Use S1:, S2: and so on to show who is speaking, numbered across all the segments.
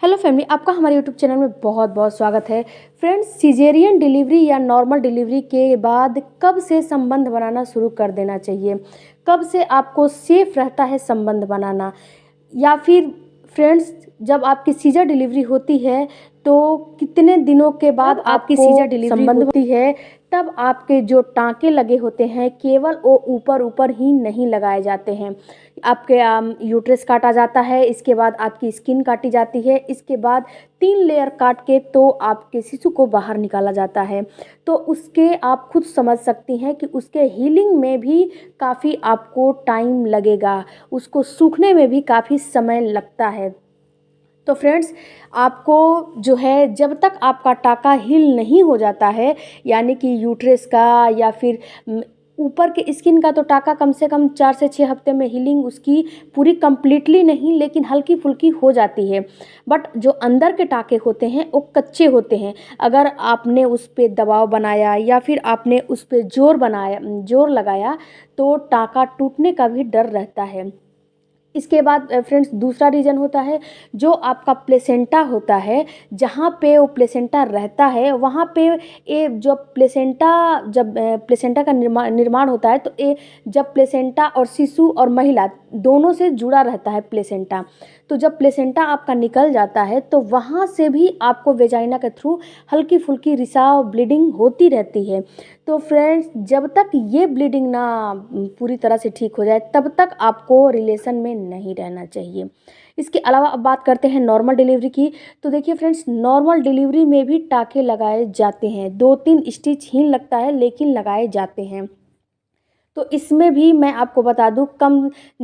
S1: Hello family, आपका हमारे YouTube channel में बहुत बहुत स्वागत है। फ्रेंड्स, सिजेरियन डिलीवरी या नॉर्मल डिलीवरी के बाद कब से संबंध बनाना शुरू कर देना चाहिए? कब से आपको सेफ रहता है संबंध बनाना? या फिर फ्रेंड्स, जब आपकी सीजर डिलीवरी होती है तो कितने दिनों के बाद आपकी सीजर डिलीवरी होती है, तब आपके जो टाँके लगे होते हैं केवल वो ऊपर ऊपर ही नहीं लगाए जाते हैं। आपके यूट्रस काटा जाता है, इसके बाद आपकी स्किन काटी जाती है, इसके बाद 3 लेयर काट के तो आपके शिशु को बाहर निकाला जाता है। तो उसके आप खुद समझ सकती हैं कि उसके हीलिंग में भी काफ़ी आपको टाइम लगेगा, उसको सूखने में भी काफ़ी समय लगता है। तो फ्रेंड्स, आपको जो है जब तक आपका टाका हील नहीं हो जाता है, यानी कि यूट्रस का या फिर ऊपर के स्किन का, तो टाका कम से कम 4 से 6 हफ्ते में हीलिंग उसकी पूरी कंप्लीटली नहीं लेकिन हल्की फुल्की हो जाती है। बट जो अंदर के टाके होते हैं वो कच्चे होते हैं। अगर आपने उस पर दबाव बनाया या फिर आपने उस पर जोर लगाया तो टाका टूटने का भी डर रहता है। इसके बाद फ्रेंड्स, दूसरा रीज़न होता है जो आपका प्लेसेंटा होता है। जहाँ पे वो प्लेसेंटा रहता है वहाँ पे ये जो प्लेसेंटा का निर्माण होता है, तो ये जब प्लेसेंटा और शिशु और महिला दोनों से जुड़ा रहता है प्लेसेंटा। तो जब प्लेसेंटा आपका निकल जाता है तो वहाँ से भी आपको वेजाइना के थ्रू हल्की फुल्की रिसाव ब्लीडिंग होती रहती है। तो फ्रेंड्स, जब तक ये ब्लीडिंग ना पूरी तरह से ठीक हो जाए तब तक आपको रिलेशन में नहीं रहना चाहिए। इसके अलावा अब बात करते हैं नॉर्मल डिलीवरी की। तो देखिए फ्रेंड्स, नॉर्मल डिलीवरी में भी टाँके लगाए जाते हैं, 2-3 स्टिच ही लगता है लेकिन लगाए जाते हैं। तो इसमें भी मैं आपको बता दूं,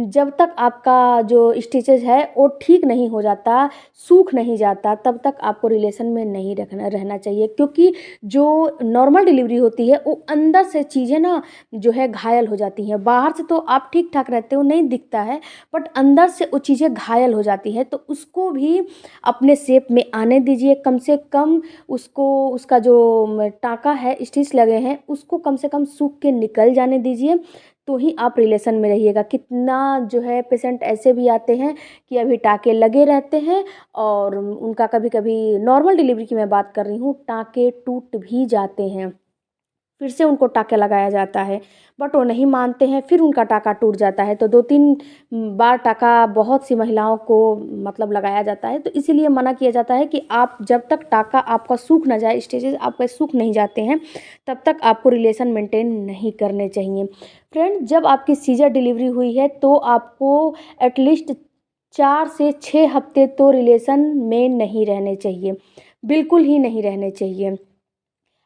S1: जब तक आपका जो स्टिचेज है वो ठीक नहीं हो जाता, सूख नहीं जाता, तब तक आपको रिलेशन में नहीं रहना चाहिए। क्योंकि जो नॉर्मल डिलीवरी होती है वो अंदर से चीज़ें ना जो है घायल हो जाती हैं। बाहर से तो आप ठीक ठाक रहते हो, नहीं दिखता है, बट अंदर से वो चीज़ें घायल हो जाती हैं। तो उसको भी अपने शेप में आने दीजिए। कम से कम उसका जो टाँका है, स्टिच लगे हैं, उसको कम से कम सूख के निकल जाने दीजिए, तो ही आप रिलेशन में रहिएगा। कितना जो है पेशेंट ऐसे भी आते हैं कि अभी टाँके लगे रहते हैं और उनका कभी कभी, नॉर्मल डिलीवरी की मैं बात कर रही हूँ, टाँके टूट भी जाते हैं, फिर से उनको टाँका लगाया जाता है, बट वो नहीं मानते हैं, फिर उनका टाँका टूट जाता है। तो 2-3 बार टाँका बहुत सी महिलाओं को मतलब लगाया जाता है। तो इसीलिए मना किया जाता है कि आप जब तक टाँका आपका सूख ना जाए, स्टेजेस आपके सूख नहीं जाते हैं, तब तक आपको रिलेशन मेंटेन नहीं करने चाहिए। फ्रेंड, जब आपकी सीजर डिलीवरी हुई है तो आपको एटलीस्ट 4 से 6 हफ्ते तो रिलेशन में नहीं रहने चाहिए, बिल्कुल ही नहीं रहने चाहिए।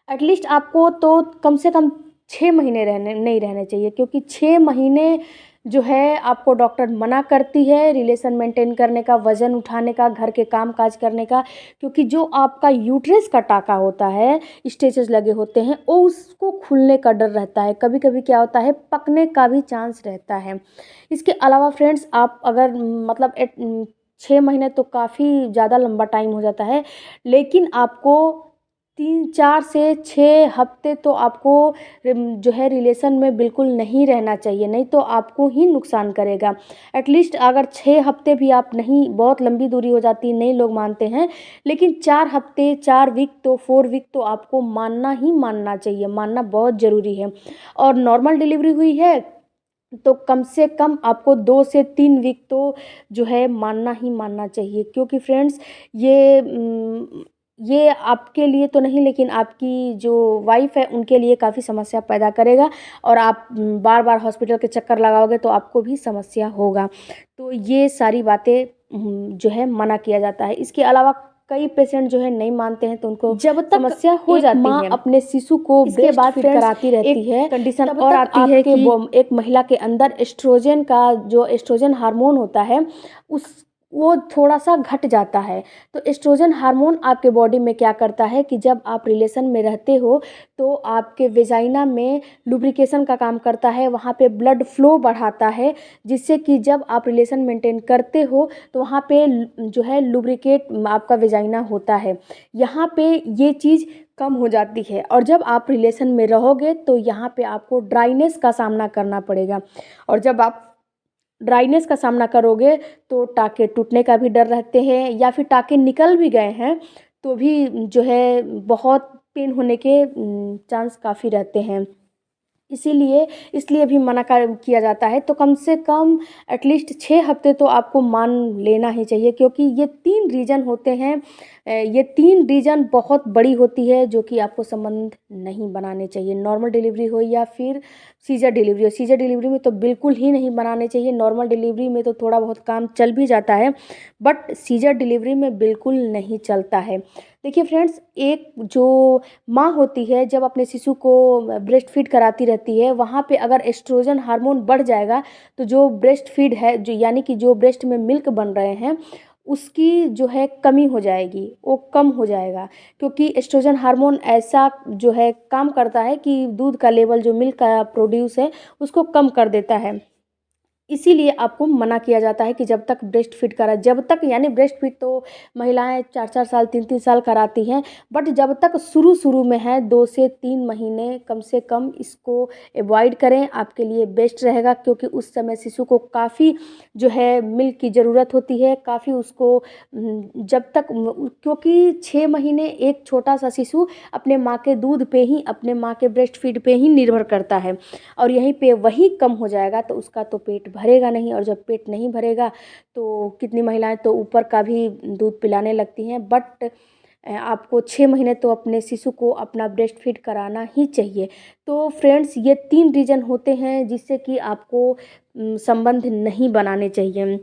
S1: एटलीस्ट आपको तो कम से कम 6 महीने नहीं रहने चाहिए, क्योंकि 6 महीने जो है आपको डॉक्टर मना करती है रिलेशन मेंटेन करने का, वज़न उठाने का, घर के काम काज करने का। क्योंकि जो आपका यूट्रस का टाँका होता है, स्टिचेस लगे होते हैं, वो उसको खुलने का डर रहता है। कभी कभी क्या होता है, पकने का भी चांस रहता है। इसके अलावा फ्रेंड्स, आप अगर मतलब 6 महीने तो काफ़ी ज़्यादा लंबा टाइम हो जाता है, लेकिन आपको 3-4 से 6 हफ्ते तो आपको जो है रिलेशन में बिल्कुल नहीं रहना चाहिए, नहीं तो आपको ही नुकसान करेगा। एटलीस्ट अगर 6 हफ्ते भी आप नहीं, बहुत लंबी दूरी हो जाती है, नहीं लोग मानते हैं, लेकिन 4 हफ्ते, 4 वीक तो 4 वीक तो आपको मानना ही मानना चाहिए, मानना बहुत ज़रूरी है। और नॉर्मल डिलीवरी हुई है तो कम से कम आपको 2 से 3 वीक तो जो है मानना ही मानना चाहिए। क्योंकि फ्रेंड्स, ये आपके लिए तो नहीं, लेकिन आपकी जो वाइफ़ है उनके लिए काफ़ी समस्या पैदा करेगा, और आप बार बार हॉस्पिटल के चक्कर लगाओगे तो आपको भी समस्या होगा। तो ये सारी बातें जो है मना किया जाता है। इसके अलावा कई पेशेंट जो है नहीं मानते हैं, तो उनको जब तक समस्या हो जाती है, माँ अपने शिशु को इसके बाद फिर कराती रहती है, कंडीशन और आती है कि एक महिला के अंदर एस्ट्रोजन का, जो एस्ट्रोजन हार्मोन होता है, वो थोड़ा सा घट जाता है। तो एस्ट्रोजन हार्मोन आपके बॉडी में क्या करता है कि जब आप रिलेशन में रहते हो तो आपके वेजाइना में लुब्रिकेशन का काम करता है, वहाँ पे ब्लड फ्लो बढ़ाता है, जिससे कि जब आप रिलेशन मेंटेन करते हो तो वहाँ पे जो है लुब्रिकेट आपका वेजाइना होता है, यहाँ पे ये चीज़ कम हो जाती है। और जब आप रिलेशन में रहोगे तो यहाँ पे आपको ड्राइनेस का सामना करना पड़ेगा। और जब आप ड्राइनेस का सामना करोगे तो टाँके टूटने का भी डर रहते हैं, या फिर टाँके निकल भी गए हैं तो भी जो है बहुत पेन होने के चांस काफ़ी रहते हैं। इसीलिए इसलिए भी मना कर किया जाता है। तो कम से कम एटलीस्ट 6 हफ्ते तो आपको मान लेना ही चाहिए, क्योंकि ये 3 रीज़न होते हैं। ये 3 रीज़न बहुत बड़ी होती है जो कि आपको संबंध नहीं बनाने चाहिए। नॉर्मल डिलीवरी हो या फिर सीज़र डिलीवरी हो। सीज़र डिलीवरी में तो बिल्कुल ही नहीं बनाने चाहिए। नॉर्मल डिलीवरी में तो थोड़ा बहुत काम चल भी जाता है, बट सीज़र डिलीवरी में बिल्कुल नहीं चलता है। देखिए फ्रेंड्स, एक जो माँ होती है जब अपने शिशु को ब्रेस्ट फीड कराती रहती है, वहाँ पे अगर एस्ट्रोजन हार्मोन बढ़ जाएगा तो जो ब्रेस्ट फीड है, जो यानी कि जो ब्रेस्ट में मिल्क बन रहे हैं, उसकी जो है कमी हो जाएगी, वो कम हो जाएगा। क्योंकि एस्ट्रोजन हार्मोन ऐसा जो है काम करता है कि दूध का लेवल, जो मिल्क का प्रोड्यूस है, उसको कम कर देता है। इसीलिए आपको मना किया जाता है कि जब तक ब्रेस्ट फीड करा, जब तक यानी ब्रेस्ट फीड तो महिलाएं 4-4 साल 3-3 साल कराती हैं, बट जब तक शुरू में है 2 से 3 महीने कम से कम इसको अवॉइड करें, आपके लिए बेस्ट रहेगा। क्योंकि उस समय शिशु को काफ़ी जो है मिल्क की ज़रूरत होती है, काफ़ी उसको जब तक क्योंकि 6 महीने एक छोटा सा शिशु अपने माँ के दूध पे ही, अपने माँ के ब्रेस्ट फीड पे ही निर्भर करता है, और यहीं पे वही कम हो जाएगा तो उसका तो पेट भरेगा नहीं। और जब पेट नहीं भरेगा तो कितनी महिलाएं तो ऊपर का भी दूध पिलाने लगती हैं। बट आपको 6 महीने तो अपने शिशु को अपना ब्रेस्ट फीड कराना ही चाहिए। तो फ्रेंड्स, ये 3 रीज़न होते हैं जिससे कि आपको संबंध नहीं बनाने चाहिए।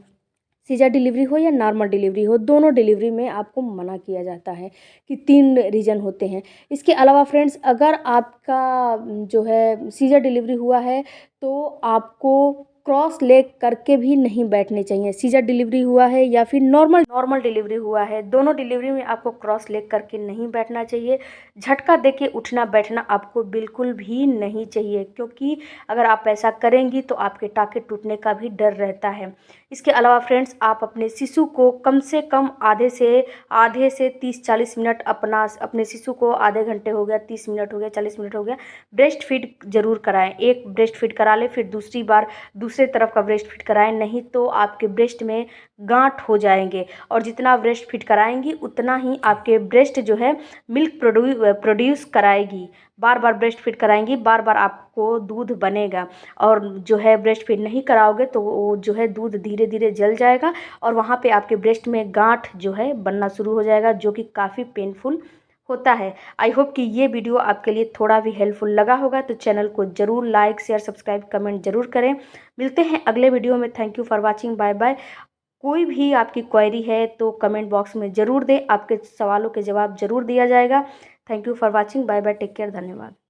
S1: सीज़र डिलीवरी हो या नॉर्मल डिलीवरी हो, दोनों डिलीवरी में आपको मना किया जाता है कि 3 रीज़न होते हैं। इसके अलावा फ्रेंड्स, अगर आपका जो है सीज़र डिलीवरी हुआ है तो आपको क्रॉस लेग करके भी नहीं बैठने चाहिए। सीज़र डिलीवरी हुआ है या फिर नॉर्मल नॉर्मल डिलीवरी हुआ है, दोनों डिलीवरी में आपको क्रॉस लेग करके नहीं बैठना चाहिए। झटका देके उठना बैठना आपको बिल्कुल भी नहीं चाहिए, क्योंकि अगर आप ऐसा करेंगी तो आपके टाँके टूटने का भी डर रहता है। इसके अलावा फ्रेंड्स, आप अपने शिशु को कम से कम आधे से 30-40 मिनट अपने शिशु को, आधे घंटे हो गया, 30 मिनट हो गया, 40 मिनट हो गया, ब्रेस्ट फीड ज़रूर कराएं। एक ब्रेस्ट फीड करा लें, फिर दूसरी बार दूसरे तरफ का ब्रेस्ट फीड कराएं, नहीं तो आपके ब्रेस्ट में गांठ हो जाएंगे। और जितना ब्रेस्ट फीड कराएंगी उतना ही आपके ब्रेस्ट जो है मिल्क प्रोड्यूस कराएगी। बार बार ब्रेस्ट फीड कराएंगी, बार बार आपको दूध बनेगा। और जो है ब्रेस्ट फीड नहीं कराओगे तो वो जो है दूध धीरे धीरे जल जाएगा और वहाँ पे आपके ब्रेस्ट में गांठ जो है बनना शुरू हो जाएगा, जो कि काफ़ी पेनफुल होता है। आई होप कि ये वीडियो आपके लिए थोड़ा भी हेल्पफुल लगा होगा, तो चैनल को ज़रूर लाइक शेयर सब्सक्राइब कमेंट ज़रूर करें। मिलते हैं अगले वीडियो में। Thank you for watching, bye bye. कोई भी आपकी क्वेरी है तो कमेंट बॉक्स में ज़रूर दें, आपके सवालों के जवाब ज़रूर दिया जाएगा। Thank you for watching, bye bye, take care, धन्यवाद।